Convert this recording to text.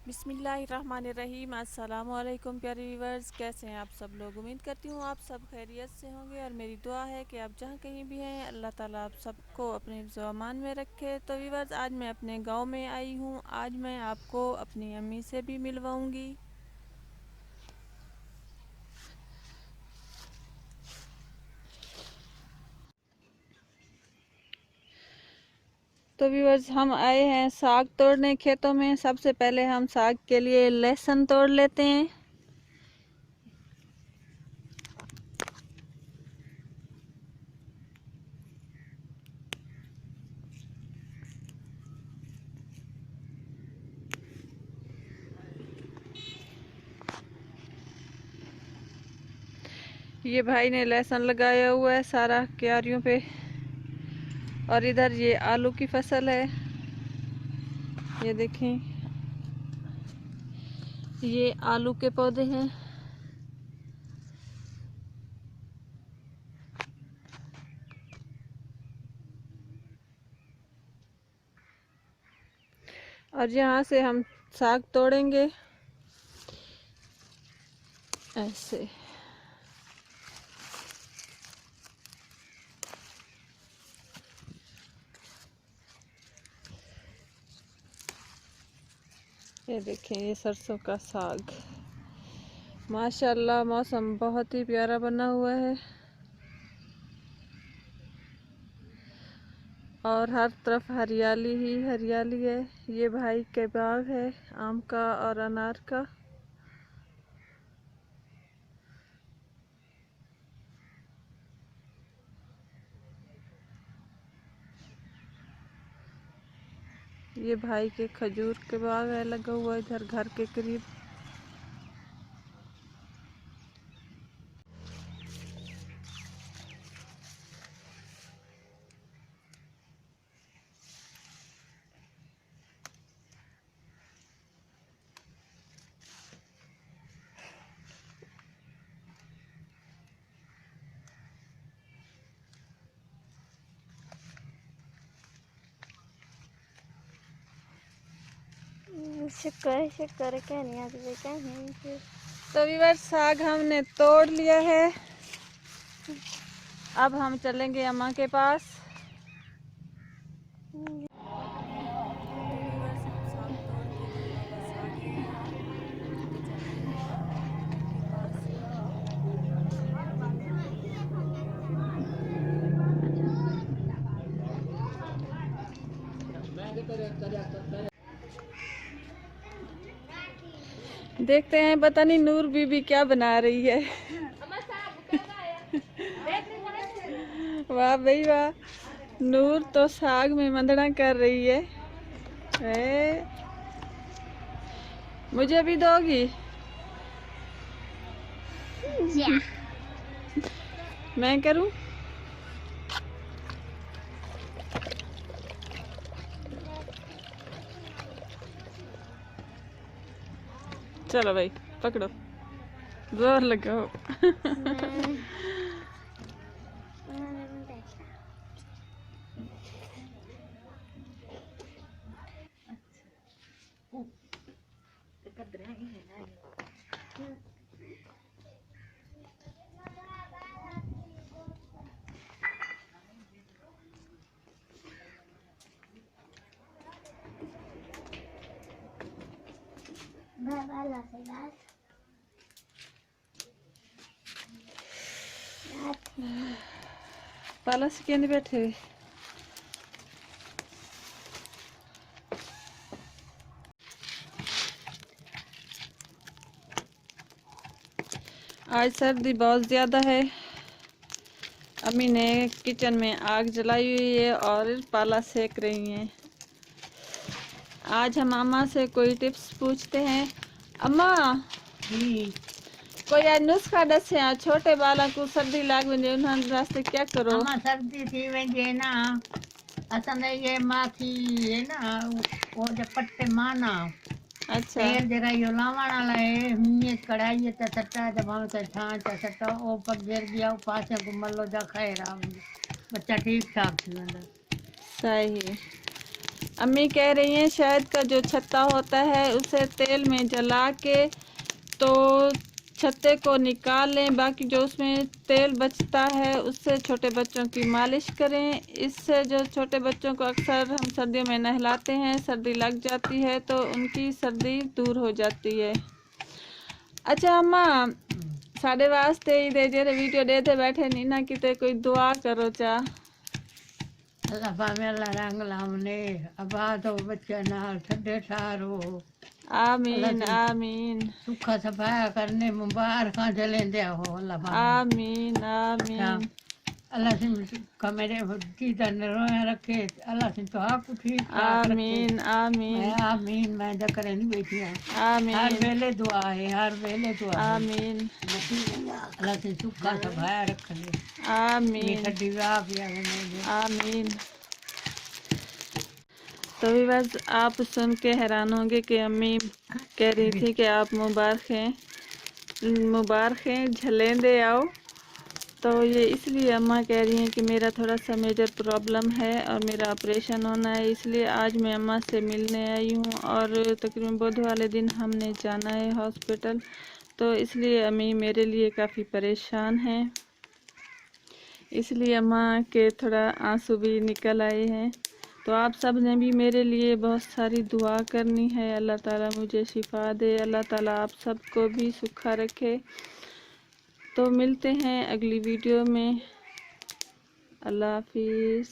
बिस्मिल्लाहिर्रहमानिर्रहीम। अस्सलाम वालेकुम प्यारे व्यूवर्स, कैसे हैं आप सब लोग। उम्मीद करती हूँ आप सब खैरियत से होंगे और मेरी दुआ है कि आप जहाँ कहीं भी हैं अल्लाह ताला आप सबको अपने ज़मान में रखे। तो व्यूवर्स, आज मैं अपने गांव में आई हूँ। आज मैं आपको अपनी अम्मी से भी मिलवाऊंगी। तो व्यूवर्स, हम आए हैं साग तोड़ने खेतों में। सबसे पहले हम साग के लिए लहसुन तोड़ लेते हैं। ये भाई ने लहसुन लगाया हुआ है सारा क्यारियों पे, और इधर ये आलू की फसल है। ये देखें, ये आलू के पौधे हैं। और यहाँ से हम साग तोड़ेंगे ऐसे। ये देखें, ये सरसों का साग। माशाल्लाह, मौसम बहुत ही प्यारा बना हुआ है और हर तरफ हरियाली ही हरियाली है। ये भाई के बाग है आम का और अनार का। ये भाई के खजूर के बाग है लगा हुआ इधर घर के करीब। शुक्र शुक्र कहने आते कहीं। तो व्यूअर, साग हमने तोड़ लिया है। अब हम चलेंगे अम्मा के पास। तो व्यूअर्स, हम साग तोड़ के जो वापस आ गए हैं। तो चलते हैं अब अम्मा के पास। देखते हैं, पता नहीं नूर बीबी क्या बना रही है। वाह भाई वाह, नूर तो साग में मंदड़ा कर रही है। मुझे भी दोगी? मैं करूं? चलो भाई, पकड़ो, जोर लगाओ। पाला से कहने बैठे हुए। आज सर्दी बहुत ज़्यादा है। अम्मी ने किचन में आग जलाई हुई है और पाला सेक रही हैं। आज हम अम्मा से कोई टिप्स पूछते हैं। अम्मा, कोई आज नुस्खा दसे छोटे बाला को सर्दी लाग वने उन्हनि रास्ते क्या करो? अम्मा सर्दी थी वही ना, असन ये माथी है ना, वो जो पट्टे माना अच्छा, तेल जरा यो लावण लाए ये कढ़ाई ते सट्टा जब हम ते छांच सट्टा ओ पर गिर गया पासे को मल्लो जा खैर आ बच्चा ठीक ठाक थी वंदा। सही। अम्मी कह रही हैं शहद का जो छत्ता होता है उसे तेल में जला के तो छत्ते को निकाल लें, बाकी जो उसमें तेल बचता है उससे छोटे बच्चों की मालिश करें। इससे जो छोटे बच्चों को अक्सर हम सर्दियों में नहलाते हैं, सर्दी लग जाती है तो उनकी सर्दी दूर हो जाती है। अच्छा अम्मा, साढ़े वास्ते ही दे जेरे वीडियो देते बैठे नी ना किते कोई दुआ करो चा। अल्लाह भावे अल्लाह रंग लावने अबा तो बच्चे नाल ठंडे ठारो अल्लाह आमीन से आमीन सुखा सफाया करने मुबारक चलेंदे हो अल्लाह भावे आमीन आमीन अल्लाह से सुखा मेरे की दन रोया रखे अल्लाह से तो आपको ठीक ठाक रखे। आमीन मैं आमीन आमीन मैं जकरे नहीं बैठी हूँ। हर आमीन वेले दुआ है, हर वेले दुआ है। आमीन अल्लाह से सुखा सफाया रखने आमीन मीठा दिवा पिया मेरे। आमीन। तो भी बस आप सुन के हैरान होंगे कि अम्मी कह रही थी कि आप मुबारकें झलेंदे आओ। तो ये इसलिए अम्मा कह रही हैं कि मेरा थोड़ा सा मेजर प्रॉब्लम है और मेरा ऑपरेशन होना है, इसलिए आज मैं अम्मा से मिलने आई हूँ और तकरीबन बुध वाले दिन हमने जाना है हॉस्पिटल। तो इसलिए अम्मी मेरे लिए काफ़ी परेशान हैं, इसलिए अम्मा के थोड़ा आंसू भी निकल आए हैं। तो आप सब ने भी मेरे लिए बहुत सारी दुआ करनी है, अल्लाह ताला मुझे शिफा दे, अल्लाह ताला आप सबको भी सुखा रखे। तो मिलते हैं अगली वीडियो में। अल्लाह हाफिज़।